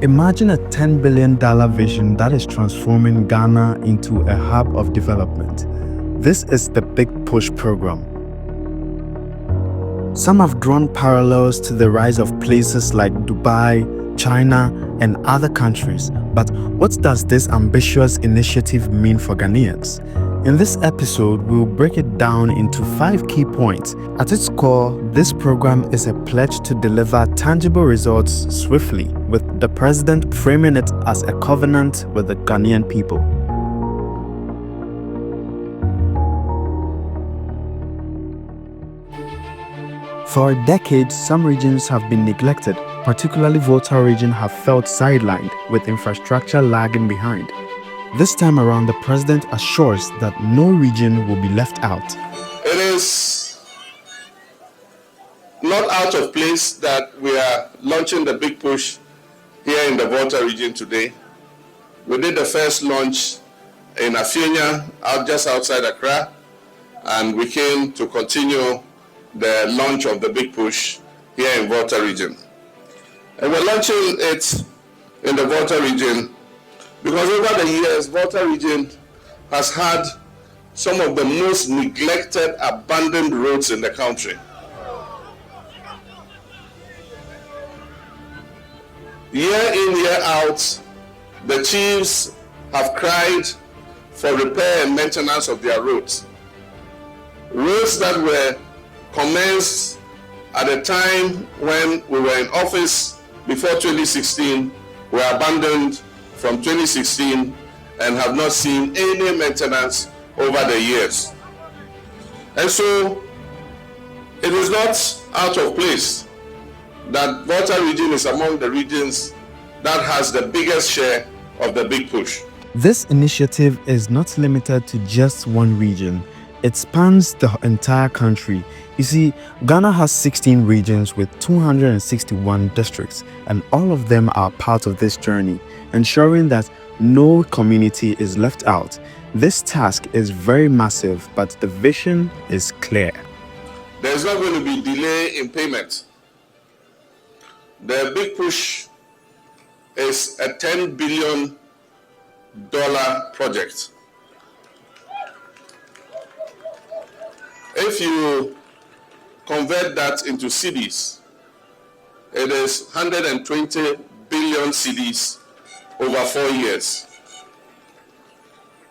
Imagine a $10 billion vision that is transforming Ghana into a hub of development. This is the Big Push program. Some have drawn parallels to the rise of places like Dubai, China, and other countries. But what does this ambitious initiative mean for Ghanaians? In this episode, we'll break it down into 5 key points. At its core, this program is a pledge to deliver tangible results swiftly, with the president framing it as a covenant with the Ghanaian people. For decades, some regions have been neglected, particularly Volta region have felt sidelined, with infrastructure lagging behind. This time around, the president assures that no region will be left out. It is not out of place that we are launching the Big Push here in the Volta region today. We did the first launch in Afienya, just outside Accra, and we came to continue the launch of the Big Push here in Volta region. And we're launching it in the Volta region because over the years, Volta region has had some of the most neglected, abandoned roads in the country. Year in, year out, the chiefs have cried for repair and maintenance of their roads. Roads that were commenced at the time when we were in office before 2016 were abandoned from 2016 and have not seen any maintenance over the years. And so it is not out of place that Volta region is among the regions that has the biggest share of the Big Push. This initiative is not limited to just one region. It spans the entire country. You see, Ghana has 16 regions with 261 districts, and all of them are part of this journey, ensuring that no community is left out. This task is very massive, but the vision is clear. There's not going to be delay in payment. The Big Push is a $10 billion project. If you convert that into cedis, it is 120 billion cedis over 4 years.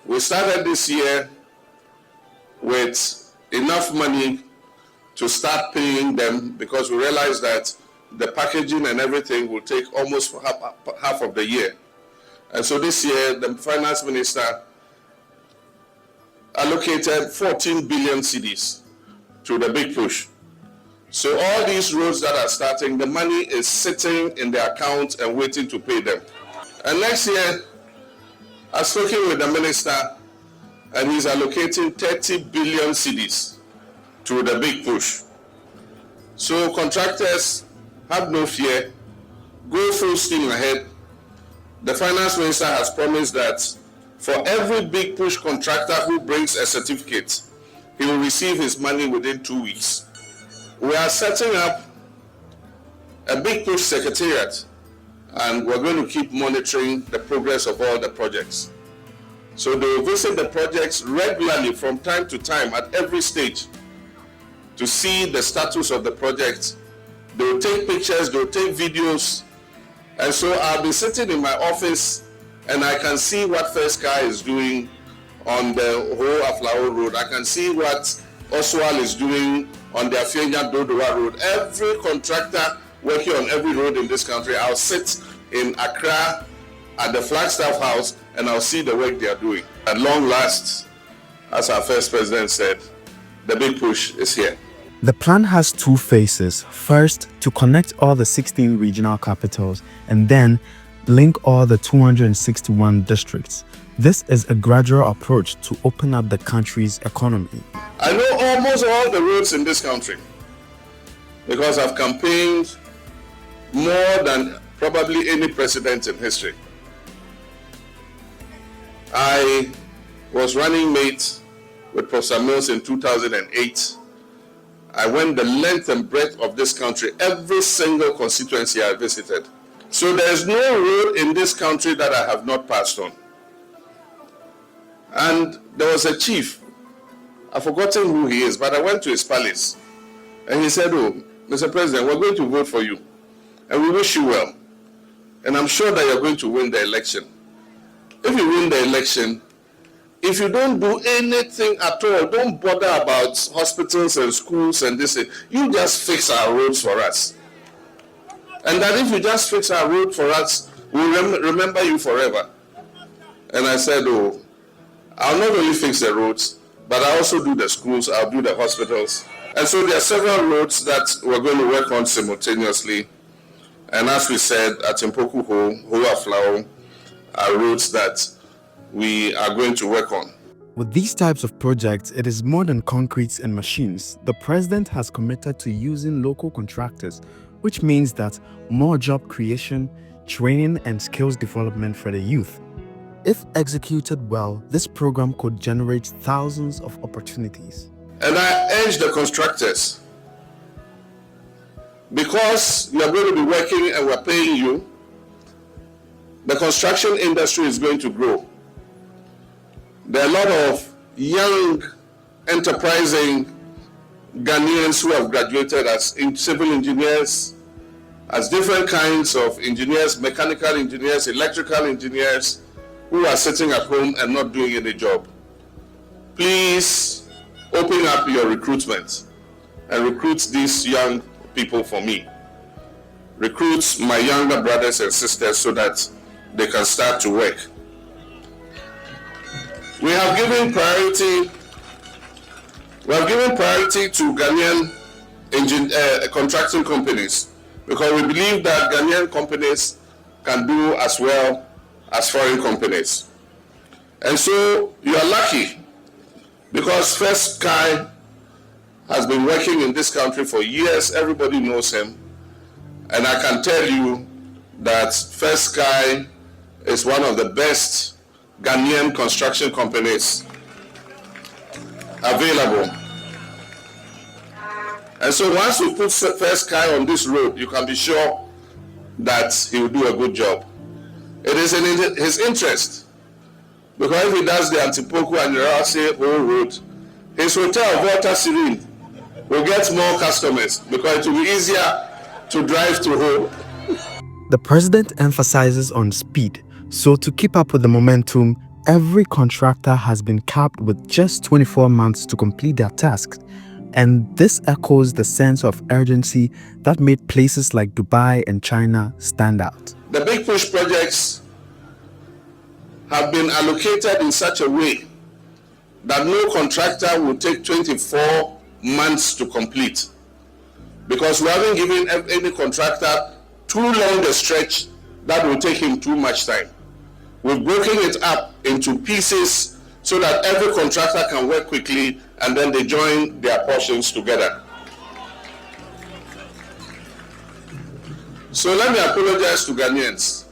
We started this year with enough money to start paying them because we realized that the packaging and everything will take almost half of the year. And so this year, the finance minister allocated 14 billion cedis to the Big Push. So all these roads that are starting, the money is sitting in the account and waiting to pay them. And next year, I was talking with the minister, and he's allocating 30 billion cedis to the Big Push. So contractors, have no fear, go full steam ahead. The finance minister has promised that for every Big Push contractor who brings a certificate, he will receive his money within 2 weeks. We are setting up a Big Push secretariat, and we're going to keep monitoring the progress of all the projects. So they will visit the projects regularly from time to time at every stage to see the status of the project. They will take pictures, they will take videos. And so I'll be sitting in my office and I can see what First Car is doing on the whole Aflao Road. I can see what Oswald is doing on the Afienya Dodowa Road. Every contractor working on every road in this country, I'll sit in Accra at the Flagstaff House and I'll see the work they are doing. At long last, as our first president said, the Big Push is here. The plan has 2 phases. First, to connect all the 16 regional capitals, and then link all the 261 districts. This is a gradual approach to open up the country's economy. I know almost all the roads in this country because I've campaigned more than probably any president in history. I was running mate with Professor Mills in 2008. I went the length and breadth of this country, every single constituency I visited. So there's no road in this country that I have not passed on. And there was a chief, I've forgotten who he is, but I went to his palace and he said, "Oh, Mr. President, we're going to vote for you and we wish you well. And I'm sure that you're going to win the election. If you win the election, if you don't do anything at all, don't bother about hospitals and schools and this, you just fix our roads for us. And that if you just fix our road for us, we'll remember you forever." And I said, "Oh, I'll not only fix the roads, but I also do the schools, I'll do the hospitals." And so there are several roads that we're going to work on simultaneously. And as we said, at Mpoku Ho, Hoa Flower, are roads that we are going to work on. With these types of projects, it is more than concrete and machines. The president has committed to using local contractors, which means that more job creation, training, and skills development for the youth. If executed well, this program could generate thousands of opportunities. And I urge the constructors, because you are going to be working and we're paying you, the construction industry is going to grow. There are a lot of young, enterprising Ghanaians who have graduated as civil engineers, as different kinds of engineers, mechanical engineers, electrical engineers, who are sitting at home and not doing any job. Please open up your recruitment and recruit these young people for me. Recruit my younger brothers and sisters so that they can start to work. We have given priority to Ghanaian contracting companies because we believe that Ghanaian companies can do as well as foreign companies. And so you are lucky because First Sky has been working in this country for years. Everybody knows him. And I can tell you that First Sky is one of the best Ghanaian construction companies available. And so once we put First Sky on this road, you can be sure that he will do a good job. It is in his interest, because if he does the Antipoku and Yerase whole road, his hotel, Volta Serene, will get more customers because it will be easier to drive to home. The president emphasizes on speed, so to keep up with the momentum, every contractor has been capped with just 24 months to complete their tasks. And this echoes the sense of urgency that made places like Dubai and China stand out. The big push projects have been allocated in such a way that no contractor will take 24 months to complete, because we haven't given any contractor too long a stretch that will take him too much time. We've broken it up into pieces so that every contractor can work quickly and then they join their portions together. So let me apologize to Ghanaians.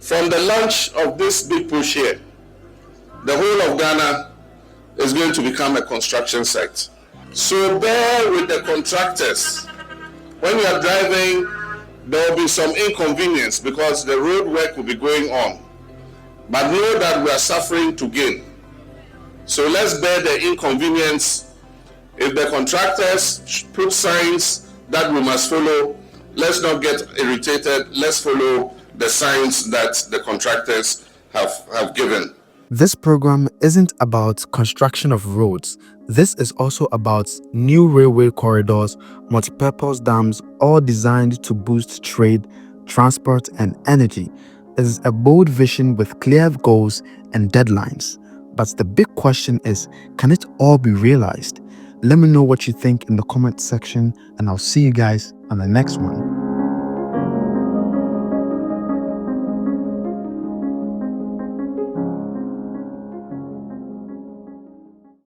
From the launch of this big push here, the whole of Ghana is going to become a construction site. So bear with the contractors. When you are driving, there will be some inconvenience because the road work will be going on. But know that we are suffering to gain. So let's bear the inconvenience. If the contractors put signs that we must follow, let's not get irritated. Let's follow the signs that the contractors have given. This program isn't about construction of roads. This is also about new railway corridors, multipurpose dams, all designed to boost trade, transport, and energy. It is a bold vision with clear goals and deadlines. But the big question is, can it all be realized? Let me know what you think in the comment section, and I'll see you guys on the next one.